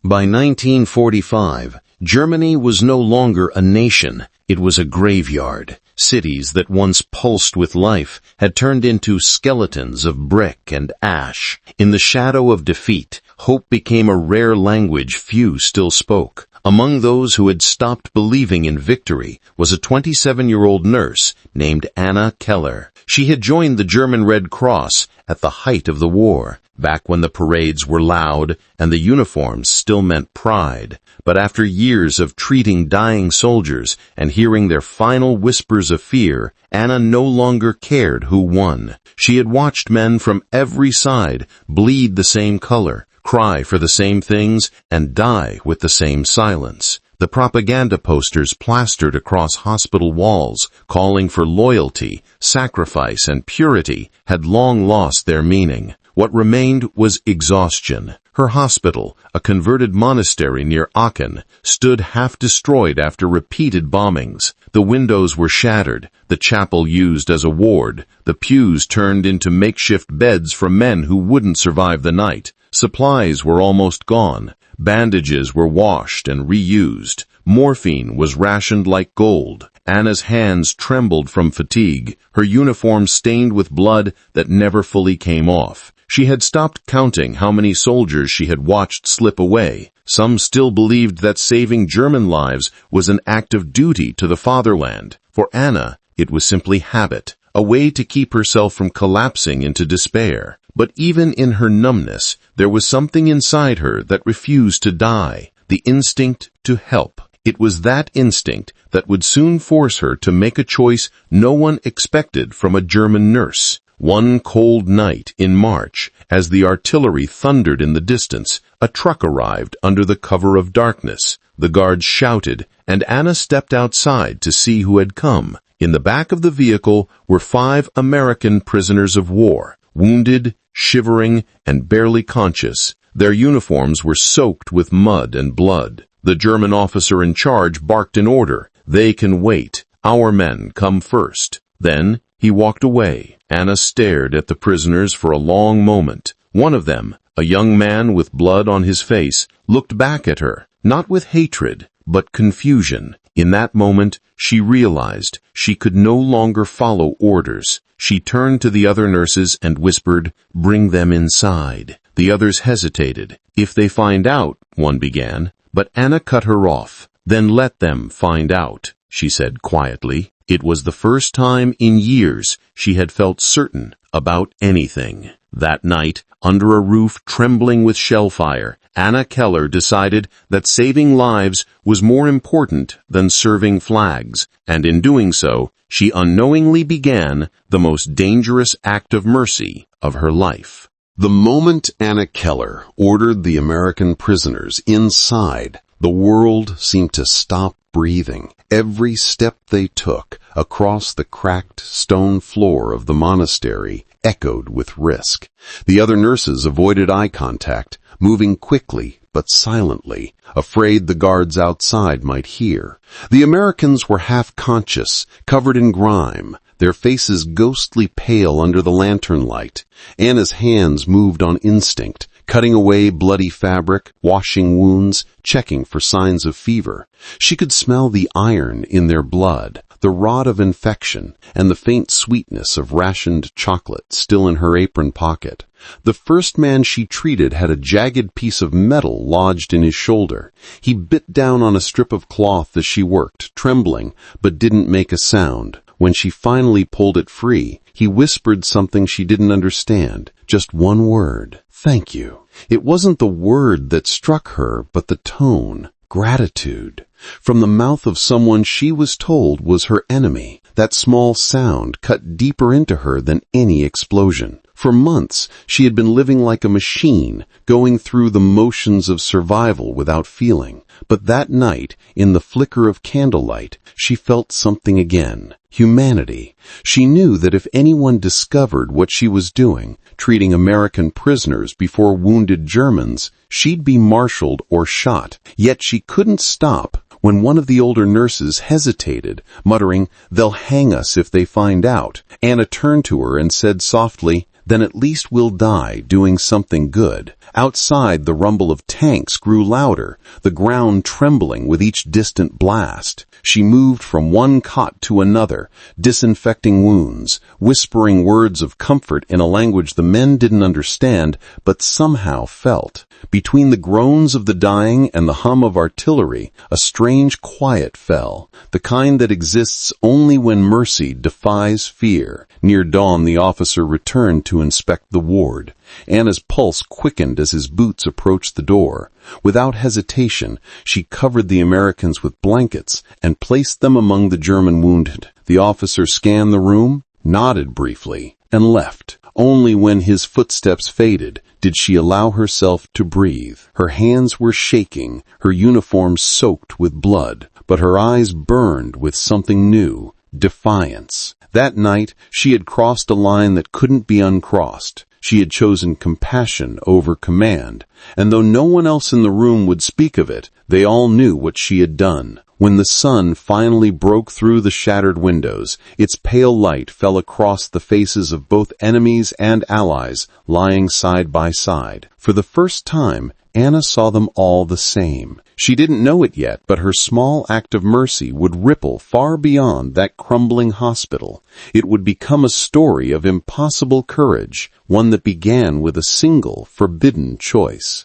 By 1945, Germany was no longer a nation, it was a graveyard. Cities that once pulsed with life had turned into skeletons of brick and ash. In the shadow of defeat, hope became a rare language few still spoke. Among those who had stopped believing in victory was a 27-year-old nurse named Anna Keller. She had joined the German Red Cross at the height of the war, back when the parades were loud and the uniforms still meant pride. But after years of treating dying soldiers and hearing their final whispers of fear, Anna no longer cared who won. She had watched men from every side bleed the same color, cry for the same things, and die with the same silence. The propaganda posters plastered across hospital walls, calling for loyalty, sacrifice, and purity, had long lost their meaning. What remained was exhaustion. Her hospital, a converted monastery near Aachen, stood half-destroyed after repeated bombings. The windows were shattered, the chapel used as a ward, the pews turned into makeshift beds for men who wouldn't survive the night. Supplies were almost gone. Bandages were washed and reused. Morphine was rationed like gold. Anna's hands trembled from fatigue, her uniform stained with blood that never fully came off. She had stopped counting how many soldiers she had watched slip away. Some still believed that saving German lives was an act of duty to the fatherland. For Anna, it was simply habit, a way to keep herself from collapsing into despair. But even in her numbness, there was something inside her that refused to die, the instinct to help. It was that instinct that would soon force her to make a choice no one expected from a German nurse. One cold night in March, as the artillery thundered in the distance, a truck arrived under the cover of darkness. The guards shouted, and Anna stepped outside to see who had come. In the back of the vehicle were 5 American prisoners of war, wounded, shivering, and barely conscious. Their uniforms were soaked with mud and blood. The German officer in charge barked an order. "They can wait. Our men come first." Then he walked away. Anna stared at the prisoners for a long moment. One of them, a young man with blood on his face, looked back at her, not with hatred, but confusion. In that moment, she realized she could no longer follow orders. She turned to the other nurses and whispered, "Bring them inside." The others hesitated. "If they find out," one began, but Anna cut her off. "Then let them find out," she said quietly. It was the first time in years she had felt certain about anything. That night, under a roof trembling with shellfire, Anna Keller decided that saving lives was more important than serving flags, and in doing so, she unknowingly began the most dangerous act of mercy of her life. The moment Anna Keller ordered the American prisoners inside, the world seemed to stop breathing. Every step they took across the cracked stone floor of the monastery echoed with risk. The other nurses avoided eye contact, moving quickly but silently, afraid the guards outside might hear. The Americans were half-conscious, covered in grime, their faces ghostly pale under the lantern light. Anna's hands moved on instinct, cutting away bloody fabric, washing wounds, checking for signs of fever. She could smell the iron in their blood, the rot of infection, and the faint sweetness of rationed chocolate still in her apron pocket. The first man she treated had a jagged piece of metal lodged in his shoulder. He bit down on a strip of cloth as she worked, trembling, but didn't make a sound. When she finally pulled it free, he whispered something she didn't understand. Just one word. "Thank you." It wasn't the word that struck her, but the tone. Gratitude. From the mouth of someone she was told was her enemy. That small sound cut deeper into her than any explosion. For months, she had been living like a machine, going through the motions of survival without feeling. But that night, in the flicker of candlelight, she felt something again. Humanity. She knew that if anyone discovered what she was doing, treating American prisoners before wounded Germans, she'd be marshaled or shot. Yet she couldn't stop. When one of the older nurses hesitated, muttering, "They'll hang us if they find out," Anna turned to her and said softly, then at least we'll die doing something good. Outside, the rumble of tanks grew louder, the ground trembling with each distant blast. She moved from one cot to another, disinfecting wounds, whispering words of comfort in a language the men didn't understand, but somehow felt. Between the groans of the dying and the hum of artillery, a strange quiet fell, the kind that exists only when mercy defies fear. Near dawn, the officer returned to inspect the ward. Anna's pulse quickened as his boots approached the door. Without hesitation, she covered the Americans with blankets and placed them among the German wounded. The officer scanned the room, nodded briefly, and left. Only when his footsteps faded did she allow herself to breathe. Her hands were shaking, her uniform soaked with blood, but her eyes burned with something new, defiance. That night, she had crossed a line that couldn't be uncrossed. She had chosen compassion over command, and though no one else in the room would speak of it, they all knew what she had done. When the sun finally broke through the shattered windows, its pale light fell across the faces of both enemies and allies lying side by side. For the first time, Anna saw them all the same. She didn't know it yet, but her small act of mercy would ripple far beyond that crumbling hospital. It would become a story of impossible courage, one that began with a single forbidden choice.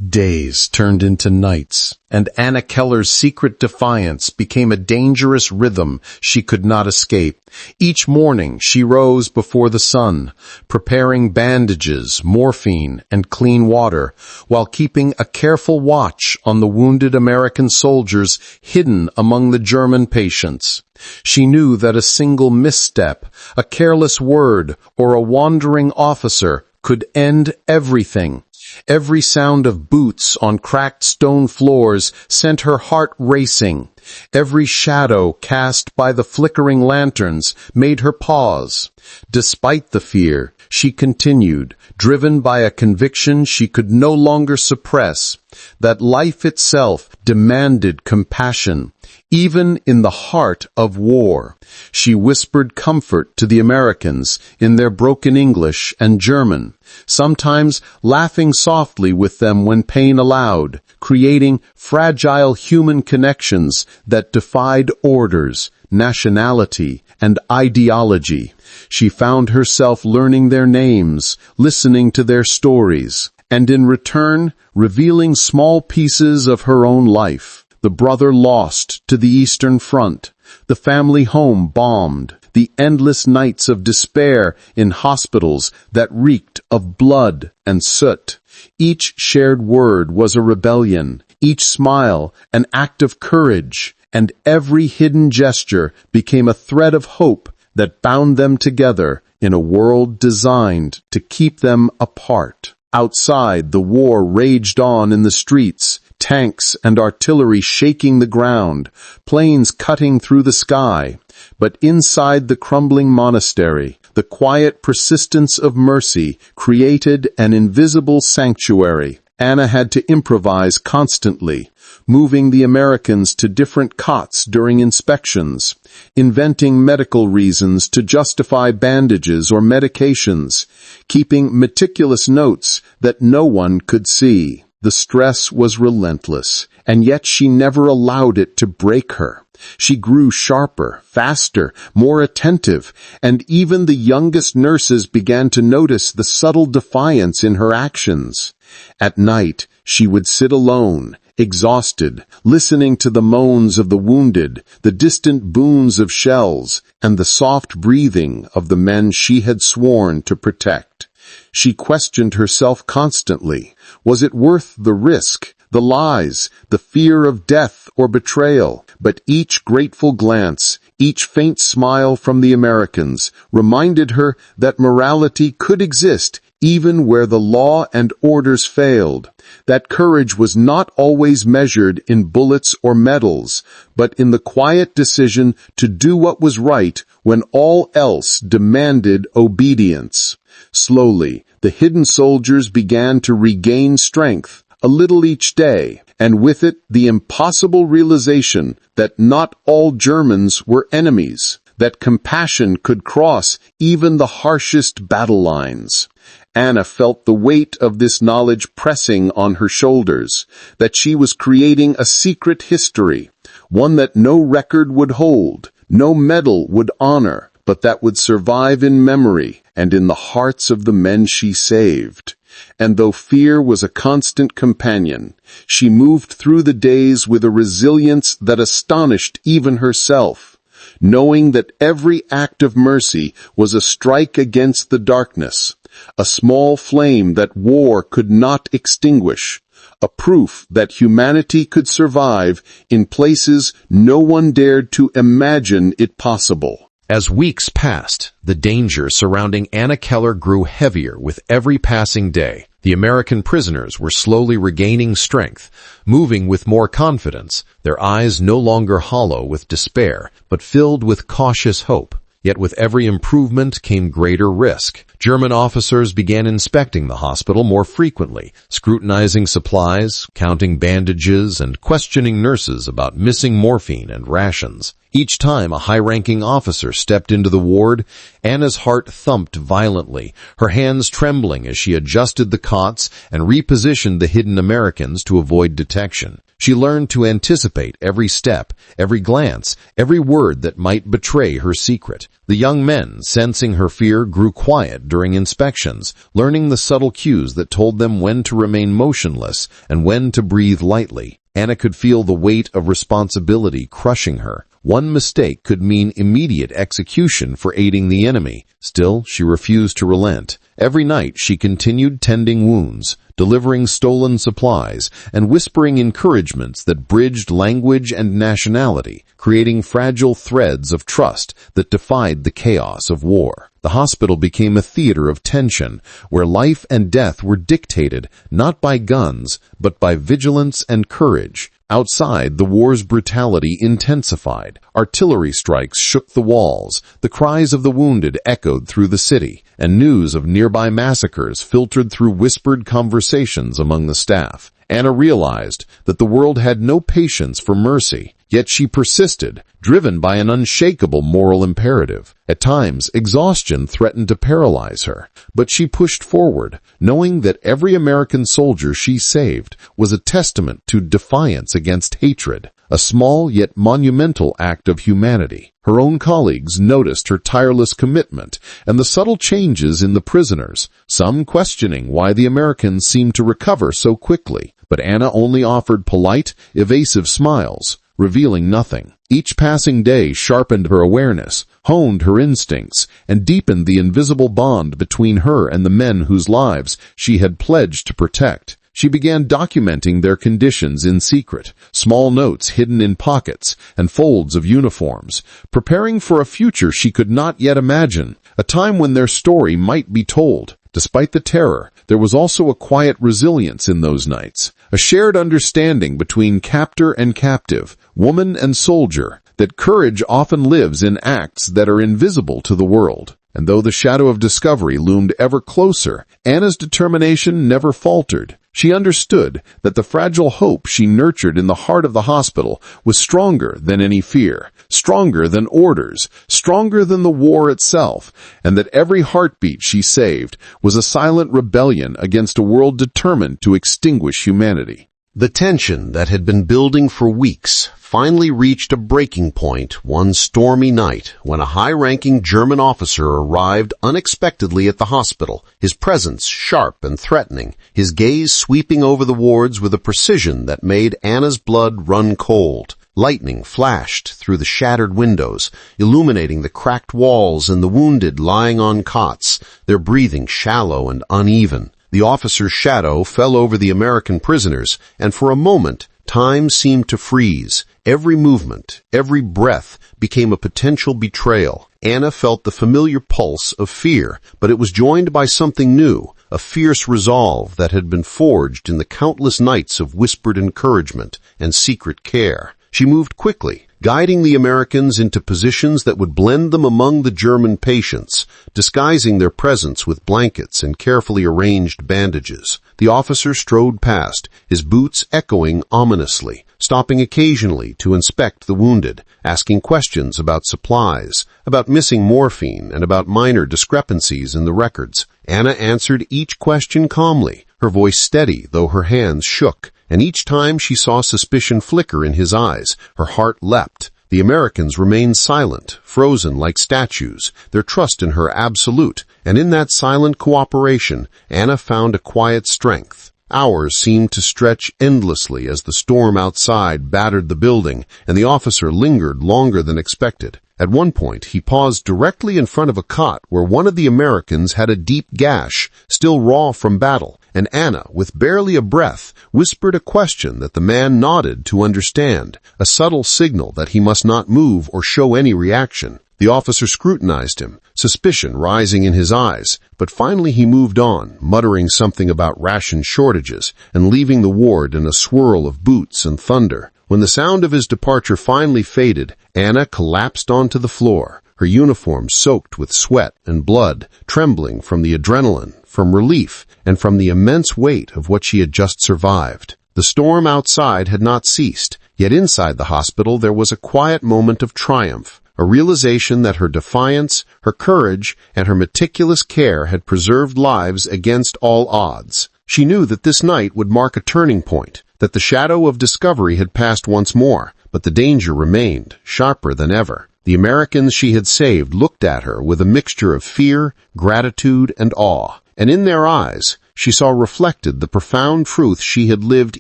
Days turned into nights, and Anna Keller's secret defiance became a dangerous rhythm she could not escape. Each morning she rose before the sun, preparing bandages, morphine, and clean water, while keeping a careful watch on the wounded American soldiers hidden among the German patients. She knew that a single misstep, a careless word, or a wandering officer could end everything. Every sound of boots on cracked stone floors sent her heart racing. Every shadow cast by the flickering lanterns made her pause. Despite the fear, she continued, driven by a conviction she could no longer suppress, that life itself demanded compassion, even in the heart of war. She whispered comfort to the Americans in their broken English and German, sometimes laughing softly with them when pain allowed, creating fragile human connections that defied orders, nationality, and ideology. She found herself learning their names, listening to their stories, and in return, revealing small pieces of her own life. The brother lost to the Eastern Front, the family home bombed, the endless nights of despair in hospitals that reeked of blood and soot. Each shared word was a rebellion, each smile an act of courage, and every hidden gesture became a thread of hope that bound them together in a world designed to keep them apart. Outside, the war raged on in the streets, tanks and artillery shaking the ground, planes cutting through the sky. But inside the crumbling monastery, the quiet persistence of mercy created an invisible sanctuary. Anna had to improvise constantly, moving the Americans to different cots during inspections, inventing medical reasons to justify bandages or medications, keeping meticulous notes that no one could see. The stress was relentless, and yet she never allowed it to break her. She grew sharper, faster, more attentive, and even the youngest nurses began to notice the subtle defiance in her actions. At night, she would sit alone, exhausted, listening to the moans of the wounded, the distant booms of shells, and the soft breathing of the men she had sworn to protect. She questioned herself constantly. Was it worth the risk, the lies, the fear of death or betrayal? But each grateful glance, each faint smile from the Americans reminded her that morality could exist even where the law and orders failed, that courage was not always measured in bullets or medals, but in the quiet decision to do what was right when all else demanded obedience. Slowly, the hidden soldiers began to regain strength, a little each day, and with it the impossible realization that not all Germans were enemies, that compassion could cross even the harshest battle lines. Anna felt the weight of this knowledge pressing on her shoulders, that she was creating a secret history, one that no record would hold, no medal would honor, but that would survive in memory and in the hearts of the men she saved. And though fear was a constant companion, she moved through the days with a resilience that astonished even herself, knowing that every act of mercy was a strike against the darkness, a small flame that war could not extinguish, a proof that humanity could survive in places no one dared to imagine it possible. As weeks passed, the danger surrounding Anna Keller grew heavier with every passing day. The American prisoners were slowly regaining strength, moving with more confidence, their eyes no longer hollow with despair, but filled with cautious hope. Yet with every improvement came greater risk. German officers began inspecting the hospital more frequently, scrutinizing supplies, counting bandages, and questioning nurses about missing morphine and rations. Each time a high-ranking officer stepped into the ward, Anna's heart thumped violently, her hands trembling as she adjusted the cots and repositioned the hidden Americans to avoid detection. She learned to anticipate every step, every glance, every word that might betray her secret. The young men, sensing her fear, grew quiet during inspections, learning the subtle cues that told them when to remain motionless and when to breathe lightly. Anna could feel the weight of responsibility crushing her. One mistake could mean immediate execution for aiding the enemy. Still, she refused to relent. Every night she continued tending wounds, delivering stolen supplies, and whispering encouragements that bridged language and nationality, creating fragile threads of trust that defied the chaos of war. The hospital became a theater of tension, where life and death were dictated not by guns, but by vigilance and courage. Outside, the war's brutality intensified. Artillery strikes shook the walls, the cries of the wounded echoed through the city, and news of nearby massacres filtered through whispered conversations among the staff. Anna realized that the world had no patience for mercy, yet she persisted, driven by an unshakable moral imperative. At times, exhaustion threatened to paralyze her, but she pushed forward, knowing that every American soldier she saved was a testament to defiance against hatred, a small yet monumental act of humanity. Her own colleagues noticed her tireless commitment and the subtle changes in the prisoners, some questioning why the Americans seemed to recover so quickly. But Anna only offered polite, evasive smiles, revealing nothing. Each passing day sharpened her awareness, honed her instincts, and deepened the invisible bond between her and the men whose lives she had pledged to protect. She began documenting their conditions in secret, small notes hidden in pockets and folds of uniforms, preparing for a future she could not yet imagine, a time when their story might be told. Despite the terror, there was also a quiet resilience in those nights, a shared understanding between captor and captive, woman and soldier, that courage often lives in acts that are invisible to the world. And though the shadow of discovery loomed ever closer, Anna's determination never faltered. She understood that the fragile hope she nurtured in the heart of the hospital was stronger than any fear, stronger than orders, stronger than the war itself, and that every heartbeat she saved was a silent rebellion against a world determined to extinguish humanity. The tension that had been building for weeks finally reached a breaking point one stormy night when a high-ranking German officer arrived unexpectedly at the hospital, his presence sharp and threatening, his gaze sweeping over the wards with a precision that made Anna's blood run cold. Lightning flashed through the shattered windows, illuminating the cracked walls and the wounded lying on cots, their breathing shallow and uneven. The officer's shadow fell over the American prisoners, and for a moment, time seemed to freeze. Every movement, every breath became a potential betrayal. Anna felt the familiar pulse of fear, but it was joined by something new, a fierce resolve that had been forged in the countless nights of whispered encouragement and secret care. She moved quickly, guiding the Americans into positions that would blend them among the German patients, disguising their presence with blankets and carefully arranged bandages. The officer strode past, his boots echoing ominously, stopping occasionally to inspect the wounded, asking questions about supplies, about missing morphine, and about minor discrepancies in the records. Anna answered each question calmly, her voice steady though her hands shook, and each time she saw suspicion flicker in his eyes, her heart leapt. The Americans remained silent, frozen like statues, their trust in her absolute, and in that silent cooperation, Anna found a quiet strength. Hours seemed to stretch endlessly as the storm outside battered the building, and the officer lingered longer than expected. At one point, he paused directly in front of a cot where one of the Americans had a deep gash, still raw from battle, and Anna, with barely a breath, whispered a question that the man nodded to understand, a subtle signal that he must not move or show any reaction. The officer scrutinized him, suspicion rising in his eyes, but finally he moved on, muttering something about ration shortages and leaving the ward in a swirl of boots and thunder. When the sound of his departure finally faded, Anna collapsed onto the floor, her uniform soaked with sweat and blood, trembling from the adrenaline, from relief, and from the immense weight of what she had just survived. The storm outside had not ceased, yet inside the hospital there was a quiet moment of triumph, a realization that her defiance, her courage, and her meticulous care had preserved lives against all odds. She knew that this night would mark a turning point, that the shadow of discovery had passed once more, but the danger remained, sharper than ever. The Americans she had saved looked at her with a mixture of fear, gratitude, and awe, and in their eyes she saw reflected the profound truth she had lived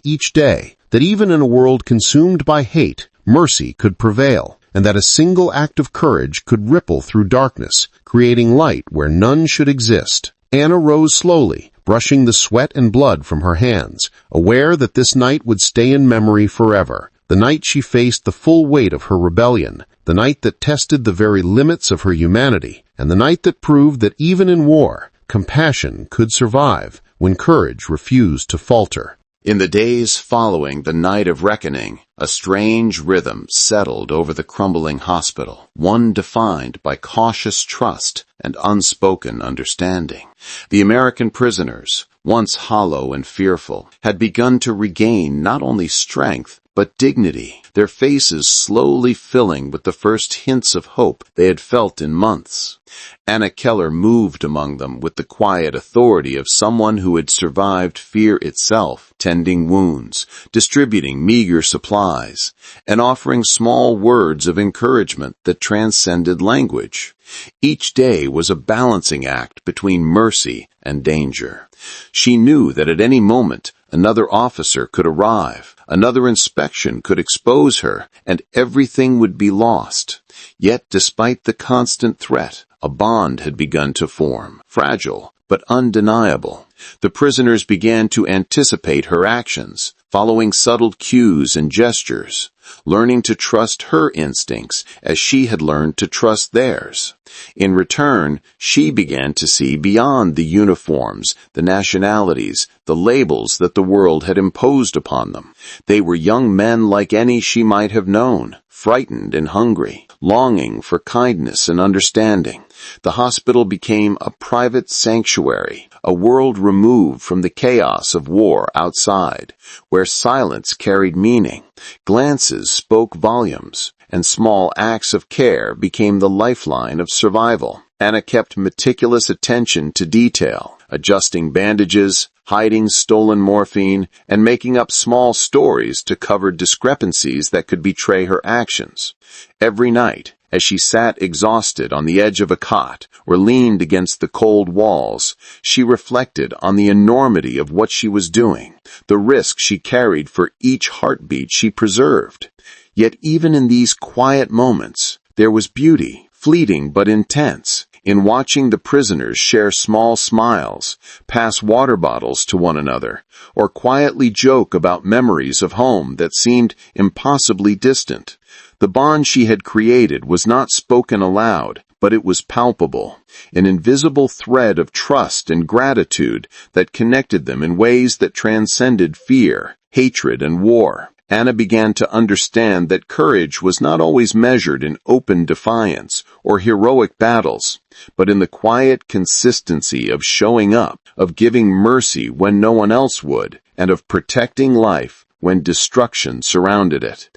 each day, that even in a world consumed by hate, mercy could prevail, and that a single act of courage could ripple through darkness, creating light where none should exist. Anna rose slowly, brushing the sweat and blood from her hands, aware that this night would stay in memory forever, the night she faced the full weight of her rebellion, the night that tested the very limits of her humanity, and the night that proved that even in war, compassion could survive when courage refused to falter. In the days following the night of reckoning, a strange rhythm settled over the crumbling hospital, one defined by cautious trust and unspoken understanding. The American prisoners, once hollow and fearful, had begun to regain not only strength, but dignity, their faces slowly filling with the first hints of hope they had felt in months. Anna Keller moved among them with the quiet authority of someone who had survived fear itself, tending wounds, distributing meager supplies, and offering small words of encouragement that transcended language. Each day was a balancing act between mercy and danger. She knew that at any moment another officer could arrive, another inspection could expose her, and everything would be lost. Yet, despite the constant threat, a bond had begun to form, fragile but undeniable. The prisoners began to anticipate her actions, following subtle cues and gestures, learning to trust her instincts as she had learned to trust theirs. In return, she began to see beyond the uniforms, the nationalities, the labels that the world had imposed upon them. They were young men like any she might have known, frightened and hungry, longing for kindness and understanding. The hospital became a private sanctuary, a world removed from the chaos of war outside, where silence carried meaning, glances spoke volumes, and small acts of care became the lifeline of survival. Anna kept meticulous attention to detail, adjusting bandages, hiding stolen morphine, and making up small stories to cover discrepancies that could betray her actions. Every night, as she sat exhausted on the edge of a cot or leaned against the cold walls, she reflected on the enormity of what she was doing, the risk she carried for each heartbeat she preserved. Yet even in these quiet moments, there was beauty, fleeting but intense, in watching the prisoners share small smiles, pass water bottles to one another, or quietly joke about memories of home that seemed impossibly distant. The bond she had created was not spoken aloud, but it was palpable, an invisible thread of trust and gratitude that connected them in ways that transcended fear, hatred, and war. Anna began to understand that courage was not always measured in open defiance or heroic battles, but in the quiet consistency of showing up, of giving mercy when no one else would, and of protecting life when destruction surrounded it.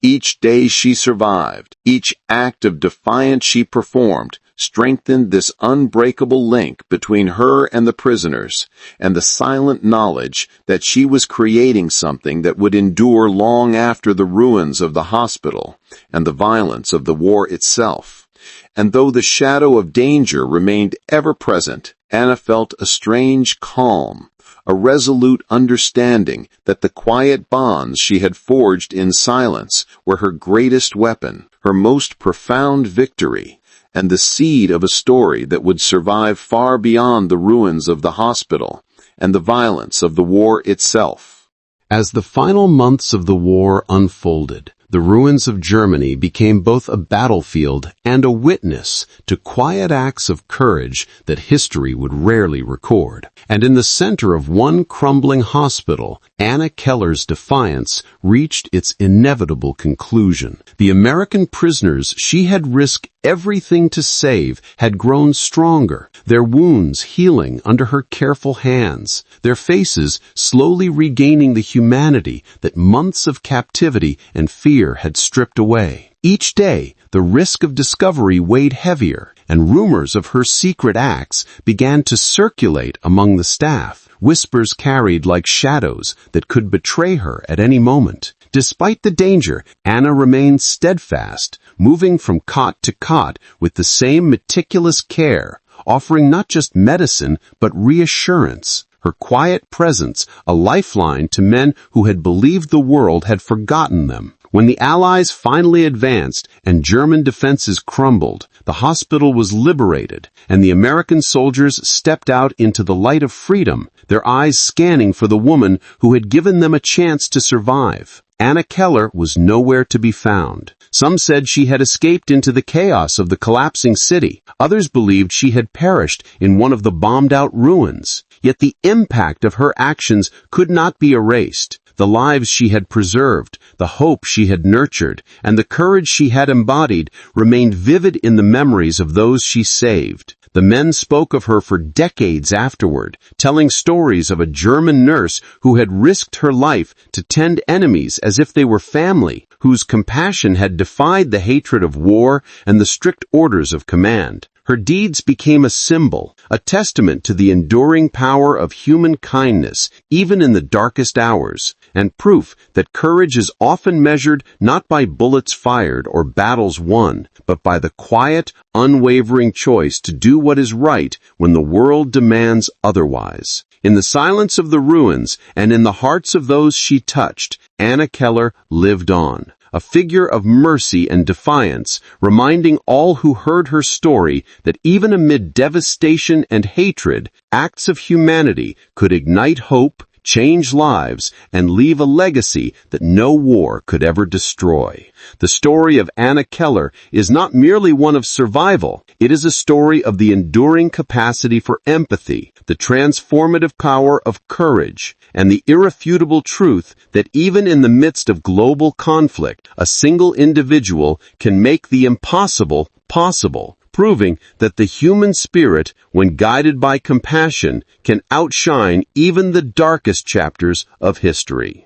Each day she survived, each act of defiance she performed, strengthened this unbreakable link between her and the prisoners, and the silent knowledge that she was creating something that would endure long after the ruins of the hospital and the violence of the war itself. And though the shadow of danger remained ever present, Anna felt a strange calm, a resolute understanding that the quiet bonds she had forged in silence were her greatest weapon, her most profound victory, and the seed of a story that would survive far beyond the ruins of the hospital and the violence of the war itself. As the final months of the war unfolded, the ruins of Germany became both a battlefield and a witness to quiet acts of courage that history would rarely record. And in the center of one crumbling hospital, Anna Keller's defiance reached its inevitable conclusion. The American prisoners she had risked everything to save had grown stronger, their wounds healing under her careful hands, their faces slowly regaining the humanity that months of captivity and fear had stripped away. Each day, the risk of discovery weighed heavier, and rumors of her secret acts began to circulate among the staff, whispers carried like shadows that could betray her at any moment. Despite the danger, Anna remained steadfast, moving from cot to cot with the same meticulous care, offering not just medicine but reassurance. Her quiet presence a lifeline to men who had believed the world had forgotten them. When the Allies finally advanced and German defenses crumbled, the hospital was liberated, and the American soldiers stepped out into the light of freedom, their eyes scanning for the woman who had given them a chance to survive. Anna Keller was nowhere to be found. Some said she had escaped into the chaos of the collapsing city. Others believed she had perished in one of the bombed-out ruins. Yet the impact of her actions could not be erased. The lives she had preserved, the hope she had nurtured, and the courage she had embodied remained vivid in the memories of those she saved. The men spoke of her for decades afterward, telling stories of a German nurse who had risked her life to tend enemies as if they were family, whose compassion had defied the hatred of war and the strict orders of command. Her deeds became a symbol, a testament to the enduring power of human kindness, even in the darkest hours, and proof that courage is often measured not by bullets fired or battles won, but by the quiet, unwavering choice to do what is right when the world demands otherwise. In the silence of the ruins and in the hearts of those she touched, Anna Keller lived on. A figure of mercy and defiance, reminding all who heard her story that even amid devastation and hatred, acts of humanity could ignite hope, change lives, and leave a legacy that no war could ever destroy. The story of Anna Keller is not merely one of survival, it is a story of the enduring capacity for empathy, the transformative power of courage, and the irrefutable truth that even in the midst of global conflict, a single individual can make the impossible possible, proving that the human spirit, when guided by compassion, can outshine even the darkest chapters of history.